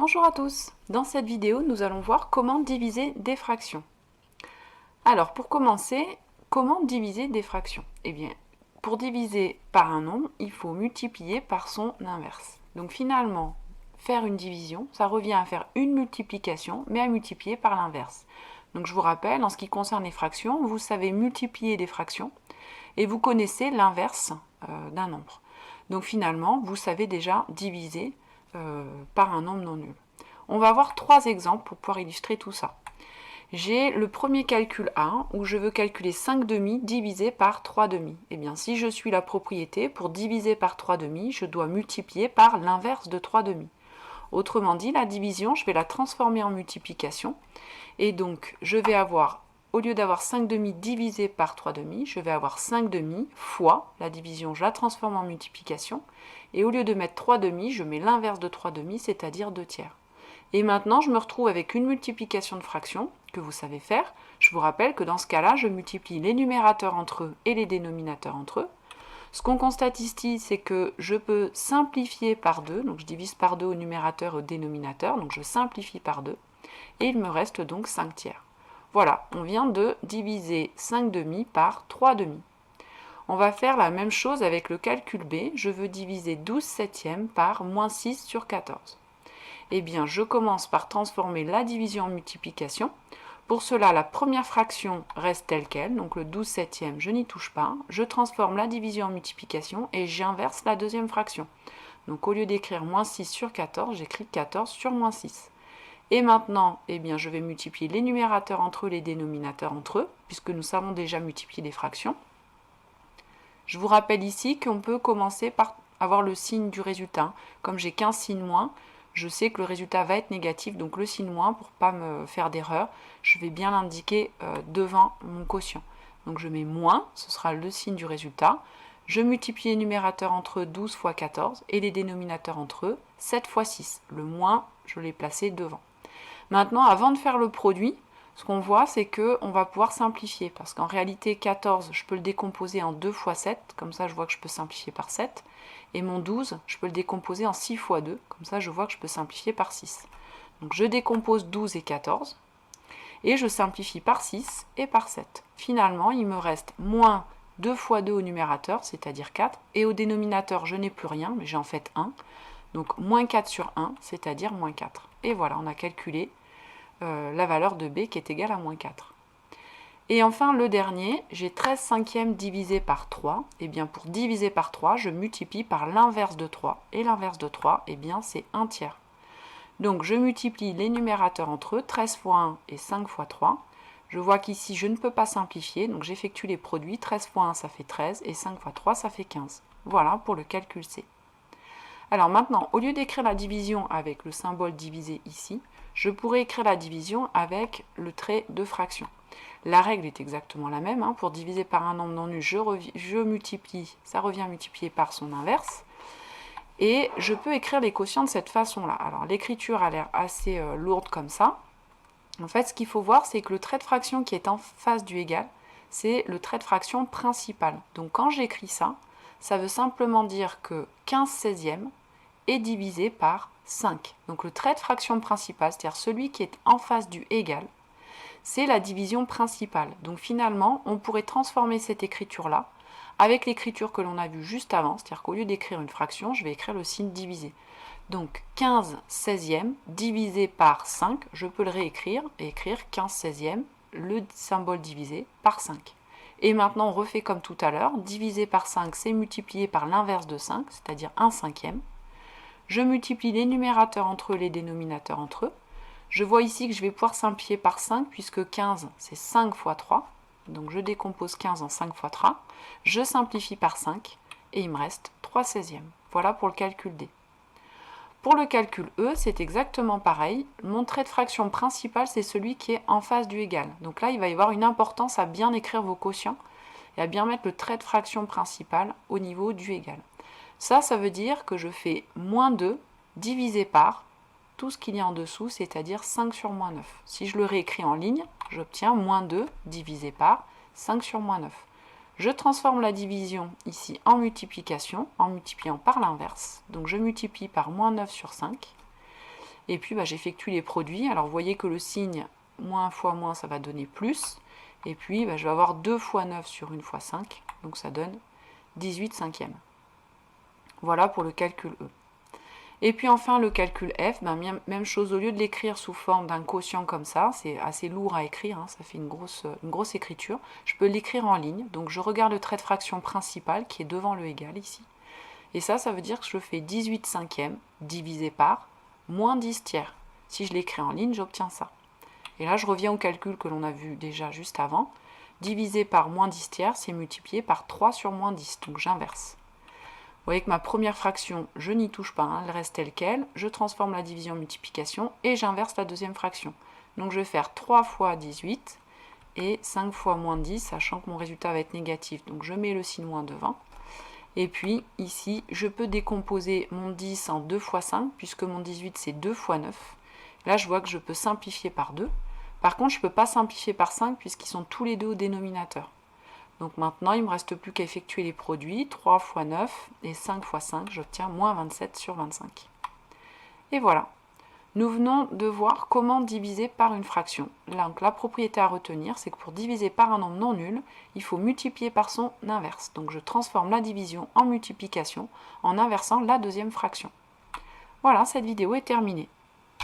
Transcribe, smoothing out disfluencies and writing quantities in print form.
Bonjour à tous, dans cette vidéo nous allons voir comment diviser des fractions. Alors pour commencer, comment diviser des fractions? Eh bien, pour diviser par un nombre, il faut multiplier par son inverse. Donc finalement, faire une division, ça revient à faire une multiplication, mais à multiplier par l'inverse. Donc je vous rappelle, en ce qui concerne les fractions, vous savez multiplier des fractions et vous connaissez l'inverse d'un nombre. Donc finalement, vous savez déjà diviser par un nombre non nul. On va voir trois exemples pour pouvoir illustrer tout ça. J'ai le premier calcul A où je veux calculer 5 demi divisé par 3 demi. Eh bien, si je suis la propriété, pour diviser par 3 demi, je dois multiplier par l'inverse de 3 demi. Autrement dit, la division, je vais la transformer en multiplication. Et donc, je vais avoir, au lieu d'avoir 5 demi divisé par 3 demi, je vais avoir 5 demi fois la division, je la transforme en multiplication. Et au lieu de mettre 3 demi, je mets l'inverse de 3 demi, c'est-à-dire 2 tiers. Et maintenant, je me retrouve avec une multiplication de fractions que vous savez faire. Je vous rappelle que dans ce cas-là, je multiplie les numérateurs entre eux et les dénominateurs entre eux. Ce qu'on constate ici, c'est que je peux simplifier par 2, donc je divise par 2 au numérateur et au dénominateur, donc je simplifie par 2, et il me reste donc 5 tiers. Voilà, on vient de diviser 5 demi par 3 demi. On va faire la même chose avec le calcul B, je veux diviser 12 septièmes par moins 6 sur 14. Eh bien, je commence par transformer la division en multiplication. Pour cela, la première fraction reste telle qu'elle, donc le 12 septième, je n'y touche pas. Je transforme la division en multiplication et j'inverse la deuxième fraction. Donc au lieu d'écrire moins 6 sur 14, j'écris 14 sur moins 6. Et maintenant, eh bien, je vais multiplier les numérateurs entre eux, les dénominateurs entre eux, puisque nous savons déjà multiplier des fractions. Je vous rappelle ici qu'on peut commencer par avoir le signe du résultat. Comme j'ai qu'un signe moins, je sais que le résultat va être négatif, donc le signe moins, pour ne pas me faire d'erreur, je vais bien l'indiquer devant mon quotient. Donc je mets moins, ce sera le signe du résultat. Je multiplie les numérateurs entre eux 12 fois 14 et les dénominateurs entre eux 7 fois 6. Le moins, je l'ai placé devant. Maintenant, avant de faire le produit, ce qu'on voit, c'est qu'on va pouvoir simplifier, parce qu'en réalité, 14, je peux le décomposer en 2 fois 7, comme ça je vois que je peux simplifier par 7, et mon 12, je peux le décomposer en 6 fois 2, comme ça je vois que je peux simplifier par 6. Donc je décompose 12 et 14, et je simplifie par 6 et par 7. Finalement, il me reste moins 2 fois 2 au numérateur, c'est-à-dire 4, et au dénominateur, je n'ai plus rien, mais j'ai en fait 1, donc moins 4 sur 1, c'est-à-dire moins 4. Et voilà, on a calculé la valeur de B qui est égale à moins 4. Et enfin, le dernier, j'ai 13 cinquièmes divisé par 3. Et bien pour diviser par 3, je multiplie par l'inverse de 3. Et l'inverse de 3, eh bien c'est 1 tiers. Donc je multiplie les numérateurs entre eux, 13 fois 1 et 5 fois 3. Je vois qu'ici, je ne peux pas simplifier, donc j'effectue les produits. 13 fois 1, ça fait 13, et 5 fois 3, ça fait 15. Voilà pour le calcul C. Alors maintenant, au lieu d'écrire la division avec le symbole divisé ici, je pourrais écrire la division avec le trait de fraction. La règle est exactement la même. Pour diviser par un nombre non nul, je multiplie, ça revient multiplier par son inverse. Et je peux écrire les quotients de cette façon-là. Alors l'écriture a l'air assez lourde comme ça. En fait, ce qu'il faut voir, c'est que le trait de fraction qui est en face du égal, c'est le trait de fraction principal. Donc quand j'écris ça, ça veut simplement dire que 15 seizièmes est divisé par 5. Donc le trait de fraction principal, c'est-à-dire celui qui est en face du égal, c'est la division principale. Donc finalement, on pourrait transformer cette écriture-là avec l'écriture que l'on a vue juste avant, c'est-à-dire qu'au lieu d'écrire une fraction, je vais écrire le signe divisé. Donc 15 seizièmes divisé par 5, je peux le réécrire et écrire 15 seizièmes, le symbole divisé, par 5. Et maintenant, on refait comme tout à l'heure, divisé par 5, c'est multiplié par l'inverse de 5, c'est-à-dire 1 cinquième. Je multiplie les numérateurs entre eux, les dénominateurs entre eux. Je vois ici que je vais pouvoir simplifier par 5, puisque 15, c'est 5 fois 3. Donc je décompose 15 en 5 fois 3. Je simplifie par 5, et il me reste 3 seizièmes. Voilà pour le calcul D. Pour le calcul E, c'est exactement pareil. Mon trait de fraction principal, c'est celui qui est en face du égal. Donc là, il va y avoir une importance à bien écrire vos quotients et à bien mettre le trait de fraction principal au niveau du égal. Ça veut dire que je fais moins 2 divisé par tout ce qu'il y a en dessous, c'est-à-dire 5 sur moins 9. Si je le réécris en ligne, j'obtiens moins 2 divisé par 5 sur moins 9. Je transforme la division ici en multiplication, en multipliant par l'inverse. Donc je multiplie par moins 9 sur 5. Et puis j'effectue les produits. Alors vous voyez que le signe moins fois moins, ça va donner plus. Et puis je vais avoir 2 fois 9 sur 1 fois 5. Donc ça donne 18 cinquièmes. Voilà pour le calcul E. Et puis enfin le calcul F, même chose, au lieu de l'écrire sous forme d'un quotient comme ça, c'est assez lourd à écrire, hein, ça fait une grosse écriture, je peux l'écrire en ligne. Donc je regarde le trait de fraction principal qui est devant le égal ici. Et ça veut dire que je fais 18 cinquièmes divisé par moins 10 tiers. Si je l'écris en ligne, j'obtiens ça. Et là, je reviens au calcul que l'on a vu déjà juste avant. Divisé par moins 10 tiers, c'est multiplié par 3 sur moins 10, donc j'inverse. Vous voyez que ma première fraction, je n'y touche pas, hein, elle reste telle qu'elle. Je transforme la division en multiplication et j'inverse la deuxième fraction. Donc je vais faire 3 fois 18 et 5 fois moins 10, sachant que mon résultat va être négatif. Donc je mets le signe moins devant. Et puis ici, je peux décomposer mon 10 en 2 fois 5, puisque mon 18 c'est 2 fois 9. Là, je vois que je peux simplifier par 2. Par contre, je ne peux pas simplifier par 5, puisqu'ils sont tous les deux au dénominateur. Donc maintenant, il ne me reste plus qu'à effectuer les produits. 3 fois 9 et 5 fois 5, j'obtiens moins 27 sur 25. Et voilà. Nous venons de voir comment diviser par une fraction. Donc la propriété à retenir, c'est que pour diviser par un nombre non nul, il faut multiplier par son inverse. Donc je transforme la division en multiplication en inversant la deuxième fraction. Voilà, cette vidéo est terminée.